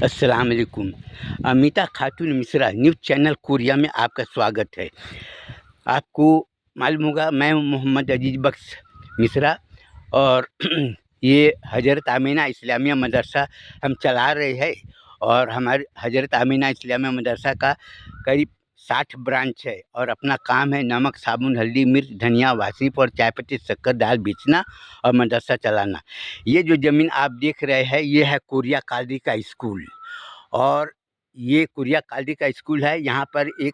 अस्सलाम वालेकुम। अमिता खातून Mishra news channel Korea में आपका स्वागत है। आपको मालूम होगा मैं हूँ मोहम्मद अजीज़ बख्श मिश्रा और ये हज़रत आमीना इस्लामिया मदरसा हम चला रहे हैं और हमारे हज़रत आमीना इस्लामिया मदरसा का करीब 60 ब्रांच है और अपना काम है नमक, साबुन, हल्दी, मिर्च, धनिया, वासिफ और चाय पत्ती, शक्कर, दाल बेचना और मदरसा चलाना। ये जो ज़मीन आप देख रहे हैं ये है कोरिया कालरी का स्कूल और ये कोरिया कालरी का स्कूल है। यहाँ पर एक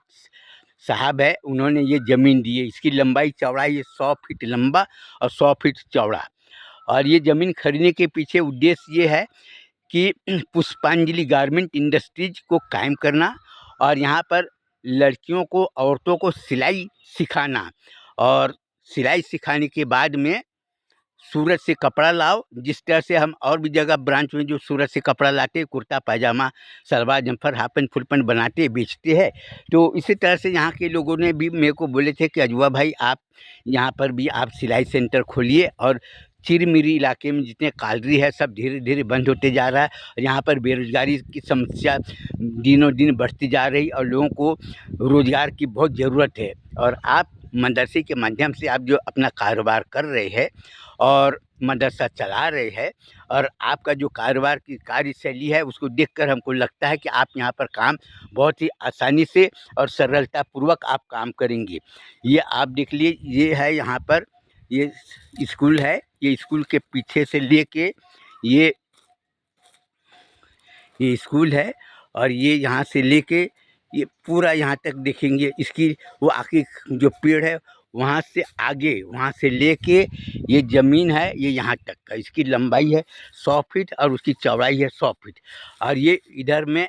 साहब है, उन्होंने ये ज़मीन दी है। इसकी लंबाई चौड़ाई 100 फीट लंबा और 100 फीट चौड़ा और ये ज़मीन खरीदने के पीछे उद्देश्य ये है कि पुष्पांजलि गारमेंट इंडस्ट्रीज को कायम करना और यहाँ पर लड़कियों को, औरतों को सिलाई सिखाना और सिलाई सिखाने के बाद में सूरत से कपड़ा लाओ। जिस तरह से हम और भी जगह ब्रांच में जो सूरत से कपड़ा लाते, kurta pyjama, salwar jumper, half pant, full pant बनाते बेचते हैं, तो इसी तरह से यहाँ के लोगों ने भी मेरे को बोले थे कि अजवा भाई आप यहाँ पर भी आप सिलाई सेंटर खोलिए। और चिरमिरी इलाके में जितने कालरी है सब धीरे धीरे बंद होते जा रहा है और यहाँ पर बेरोजगारी की समस्या दिनों दिन बढ़ती जा रही और लोगों को रोज़गार की बहुत ज़रूरत है। और आप मदरसे के माध्यम से आप जो अपना कारोबार कर रहे हैं और मदरसा चला रहे हैं और आपका जो कारोबार की कार्यशैली है उसको देखकर हमको लगता है कि आप यहाँ पर काम बहुत ही आसानी से और सरलतापूर्वक आप काम करेंगे। ये आप देख लिए, ये है यहाँ पर ये स्कूल है। ये स्कूल के पीछे से लेके ये स्कूल है और ये यहाँ से लेके ये पूरा यहाँ तक देखेंगे। इसकी वो आगे जो पेड़ है वहाँ से आगे, वहाँ से लेके ये ज़मीन है ये यहाँ तक का, इसकी लंबाई है 100 फीट और उसकी चौड़ाई है 100 फीट। और ये इधर में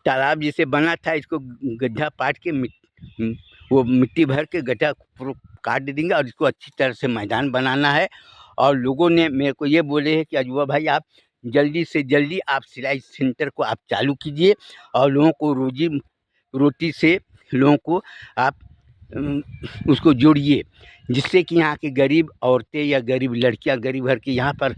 तालाब जैसे बना था, इसको गड्ढा पाट के वो मिट्टी भर के गड्ढा काट देंगे और इसको अच्छी तरह से मैदान बनाना है। और लोगों ने मेरे को ये बोले हैं कि अजवा भाई आप जल्दी से जल्दी आप सिलाई सेंटर को आप चालू कीजिए और लोगों को रोजी रोटी से लोगों को आप उसको जोड़िए, जिससे कि यहाँ की गरीब औरतें या गरीब लड़कियाँ, गरीब घर की यहाँ पर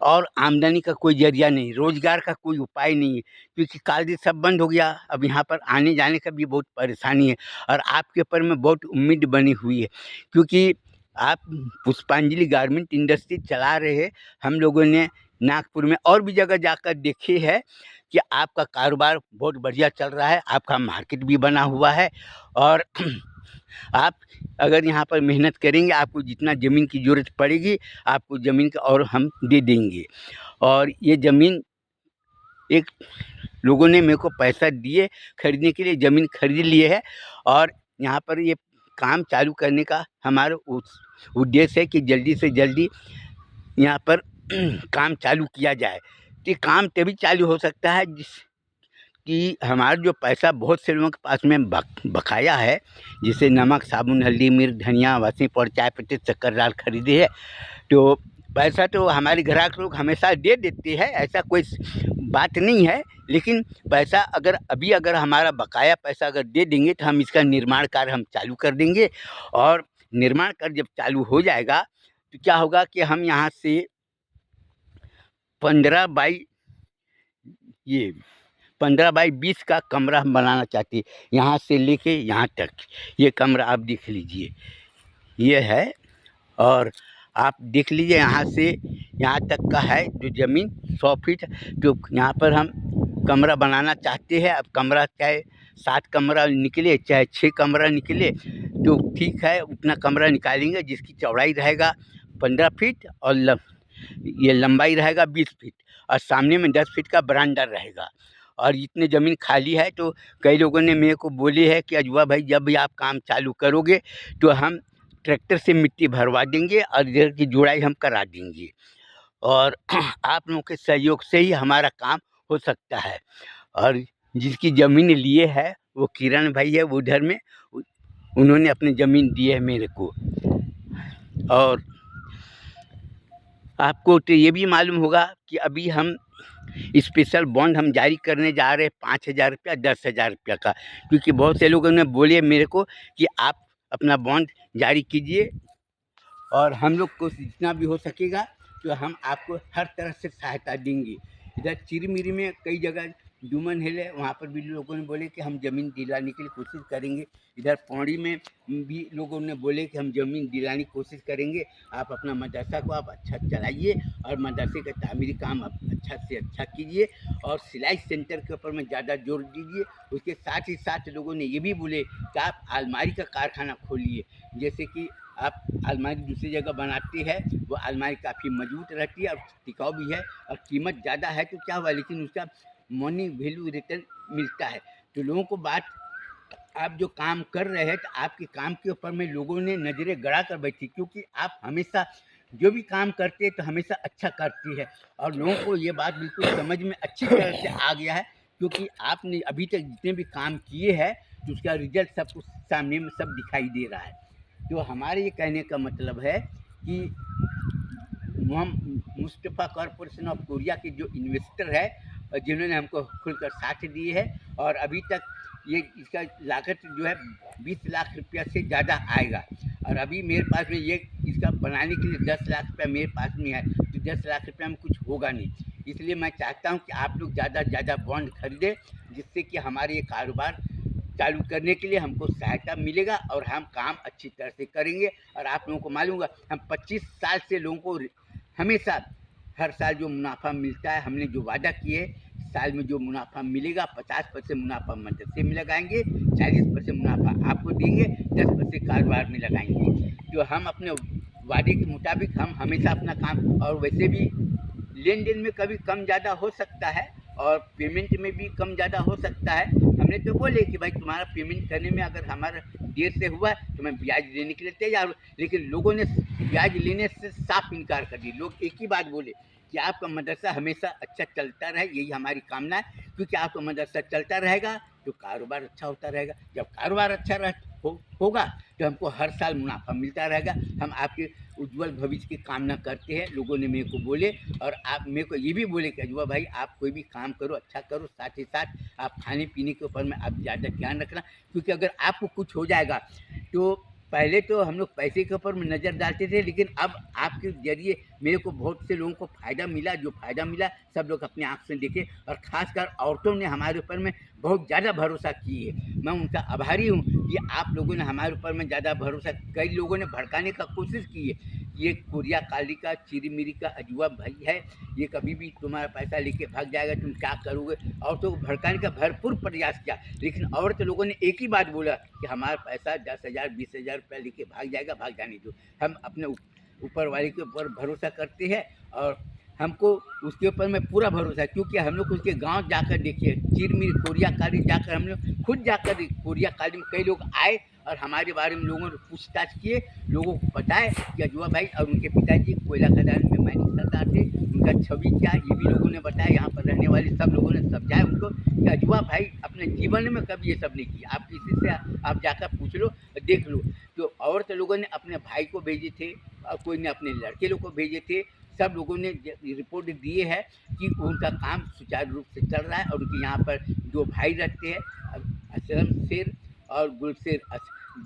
और आमदनी का कोई ज़रिया नहीं, रोज़गार का कोई उपाय नहीं है, क्योंकि कालरी सब बंद हो गया। अब यहाँ पर आने जाने का भी बहुत परेशानी है और आपके ऊपर में बहुत उम्मीद बनी हुई है, क्योंकि आप पुष्पांजलि गारमेंट इंडस्ट्री चला रहे हैं। हम लोगों ने नागपुर में और भी जगह जाकर देखे है कि आपका कारोबार बहुत बढ़िया चल रहा है, आपका मार्केट भी बना हुआ है और आप अगर यहाँ पर मेहनत करेंगे, आपको जितना ज़मीन की ज़रूरत पड़ेगी आपको ज़मीन का और हम दे देंगे। और ये ज़मीन एक लोगों ने मेरे को पैसा दिए खरीदने के लिए, ज़मीन खरीद लिए है और यहाँ पर ये काम चालू करने का हमारा उद्देश्य है कि जल्दी से जल्दी यहाँ पर काम चालू किया जाए। तो ये काम तभी चालू हो सकता है जिस कि हमारा जो पैसा बहुत से लोगों के पास में बकाया है, जैसे नमक, साबुन, हल्दी, मिर्च, धनिया, वासिफ और चाय पत्ती, शक्कर, दाल खरीदे है, तो पैसा तो हमारे ग्राहक लोग हमेशा दे देते हैं, ऐसा कोई बात नहीं है। लेकिन पैसा अगर हमारा बकाया पैसा अगर दे देंगे तो हम इसका निर्माण कार्य हम चालू कर देंगे और निर्माण कार्य जब चालू हो जाएगा तो क्या होगा कि हम यहाँ से 15 बाई 20 का कमरा हम बनाना चाहते हैं, यहाँ से लेके यहाँ तक। ये कमरा आप देख लीजिए, ये है और आप देख लीजिए यहाँ से यहाँ तक का है जो ज़मीन 100 फीट। तो यहाँ पर हम कमरा बनाना चाहते हैं। अब कमरा चाहे 7 कमरा निकले चाहे 6 कमरा निकले तो ठीक है, उतना कमरा निकालेंगे जिसकी चौड़ाई रहेगा 15 फीट और ये लंबाई रहेगा 20 फीट और सामने में 10 फीट का बरामदा रहेगा। और इतने ज़मीन खाली है तो कई लोगों ने मेरे को बोले है कि अजवा भाई जब भी आप काम चालू करोगे तो हम ट्रैक्टर से मिट्टी भरवा देंगे और इधर की जुड़ाई हम करा देंगे और आप लोगों के सहयोग से ही हमारा काम हो सकता है। और जिसकी ज़मीन लिए है वो किरण भाई है, वो उधर में उन्होंने अपनी ज़मीन दी है मेरे को। और आपको तो ये भी मालूम होगा कि अभी हम स्पेशल बॉन्ड हम जारी करने जा रहे हैं 5,000 रुपया, 10,000 रुपया का, क्योंकि बहुत से लोगों ने बोले मेरे को कि आप अपना बॉन्ड जारी कीजिए और हम लोग को जितना भी हो सकेगा तो हम आपको हर तरह से सहायता देंगे। इधर चिरमिरी में कई जगह डुमन हिल है, वहाँ पर भी लोगों ने बोले कि हम ज़मीन दिलाने के लिए कोशिश करेंगे। इधर पौड़ी में भी लोगों ने बोले कि हम ज़मीन दिलाने की कोशिश करेंगे। आप अपना मदरसा को आप अच्छा चलाइए और मदरसे का तामीरी काम आप अच्छा से अच्छा कीजिए और सिलाई सेंटर के ऊपर में ज़्यादा जोर दीजिए। उसके साथ ही साथ लोगों ने ये भी बोले कि आप अलमारी का कारखाना खोलिए, जैसे कि आप अलमारी दूसरी जगह बनाती है, वो अलमारी काफ़ी मजबूत रहती है और टिकाऊ भी है और कीमत ज़्यादा है तो क्या हुआ, लेकिन उसका मनी वैल्यू रिटर्न मिलता है। तो लोगों को बात, आप जो काम कर रहे हैं तो आपके काम के ऊपर में लोगों ने नज़रें गड़ा कर बैठी, क्योंकि आप हमेशा जो भी काम करते हैं तो हमेशा अच्छा करती है और लोगों को ये बात बिल्कुल समझ में अच्छी तरह से आ गया है, क्योंकि आपने अभी तक जितने भी काम किए हैं तो उसका रिजल्ट सब कुछ सामने में सब दिखाई दे रहा है। तो हमारे ये कहने का मतलब है कि मुस्तफ़ा कॉरपोरेशन ऑफ कोरिया के जो इन्वेस्टर है जिन्होंने हमको खुलकर साथ दिए है और अभी तक ये इसका लागत जो है 20 लाख रुपया से ज़्यादा आएगा और अभी मेरे पास में ये इसका बनाने के लिए 10 लाख रुपया मेरे पास में है, तो 10 लाख रुपया में कुछ होगा नहीं। इसलिए मैं चाहता हूँ कि आप लोग ज़्यादा से ज़्यादा बॉन्ड खरीदें, जिससे कि हमारे ये कारोबार चालू करने के लिए हमको सहायता मिलेगा और हम काम अच्छी तरह से करेंगे। और आप लोगों को मालूम होगा हम 25 साल से लोगों को हमेशा हर साल जो मुनाफा मिलता है, हमने जो वादा किए साल में जो मुनाफा मिलेगा 50% मुनाफा मदरसे में लगाएंगे, 40% मुनाफा आपको देंगे, 10% कारोबार में लगाएंगे। तो हम अपने वादे के मुताबिक हम हमेशा अपना काम, और वैसे भी लेन देन में कभी कम ज़्यादा हो सकता है और पेमेंट में भी कम ज़्यादा हो सकता है। हमने तो बोले कि भाई तुम्हारा पेमेंट करने में अगर हमारा देर से हुआ तो मैं ब्याज लेने के लिए तैयार हूँ, लेकिन लोगों ने ब्याज लेने से साफ इनकार कर दिया। लोग एक ही बात बोले कि आपका मदरसा हमेशा अच्छा चलता रहे, यही हमारी कामना है, क्योंकि आपका मदरसा चलता रहेगा तो कारोबार अच्छा होता रहेगा। जब कारोबार अच्छा होगा तो हमको हर साल मुनाफा मिलता रहेगा। हम आपके उज्जवल भविष्य की कामना करते हैं, लोगों ने मेरे को बोले। और आप मेरे को ये भी बोले कि अजूबा भाई आप कोई भी काम करो अच्छा करो, साथ ही साथ आप खाने पीने के ऊपर में आप ज़्यादा ध्यान रखना, क्योंकि अगर आपको कुछ हो जाएगा तो पहले तो हम लोग पैसे के ऊपर में नज़र डालते थे, लेकिन अब आपके ज़रिए मेरे को बहुत से लोगों को फ़ायदा मिला। जो फ़ायदा मिला सब लोग अपनी आँख से देखे और ख़ासकर औरतों ने हमारे ऊपर में बहुत ज़्यादा भरोसा किए। मैं उनका आभारी हूँ कि आप लोगों ने हमारे ऊपर में ज़्यादा भरोसा, कई लोगों ने भड़काने का कोशिश की है। ये कोरिया काली का चिरीमिरी का अजूबा भाई है, ये कभी भी तुम्हारा पैसा लेके भाग जाएगा, तुम क्या करोगे। औरतों को भड़काने का भरपूर प्रयास किया, लेकिन औरत लोगों ने एक ही बात बोला कि हमारा पैसा 10,000 20,000 रुपया लेके भाग जाएगा, भाग जाने दो। हम अपने ऊपर वाले के ऊपर भरोसा करते हैं और हमको उसके ऊपर में पूरा भरोसा है, क्योंकि हम लोग उसके गांव जाकर देखिए, चिरमिरी कोरिया काली जाकर हम लोग खुद जाकर कोरिया काली में कई लोग आए और हमारे बारे में लोगों ने पूछताछ किए, लोगों को बताए कि अजूबा भाई और उनके पिताजी कोयला खदान में माइनिंग सरदार थे, उनका छवि क्या ये भी लोगों ने बताया। यहाँ पर रहने वाले सब लोगों ने समझाया उनको कि अजूबा भाई अपने जीवन में कभी ये सब नहीं किया, आप किसी से आप जाकर पूछ लो देख लो। तो और तो लोगों ने अपने भाई को भेजे थे और कोई ने अपने लड़के लोग को भेजे थे, सब लोगों ने रिपोर्ट दिए है कि उनका काम सुचारू रूप से चल रहा है। और उनके यहाँ पर जो भाई रहते हैं असलम शेर और गुलशेर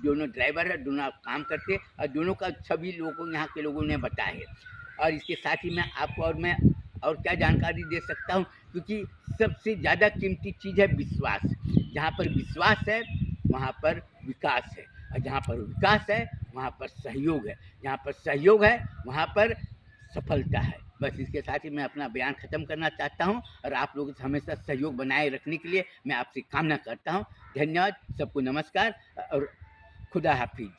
दोनों ड्राइवर है, दोनों काम करते हैं और दोनों का सभी लोगों यहाँ के लोगों ने बताया है। और इसके साथ ही मैं आपको और क्या जानकारी दे सकता हूँ, क्योंकि सबसे ज़्यादा कीमती चीज़ है विश्वास। जहाँ पर विश्वास है वहाँ पर विकास है, और जहाँ पर विकास है वहाँ पर सहयोग है, जहाँ पर सहयोग है वहाँ पर सफलता है। बस इसके साथ ही मैं अपना बयान ख़त्म करना चाहता हूँ और आप लोगों से हमेशा सहयोग बनाए रखने के लिए मैं आपसे कामना करता हूँ। धन्यवाद, सबको नमस्कार और खुदा हाफिज।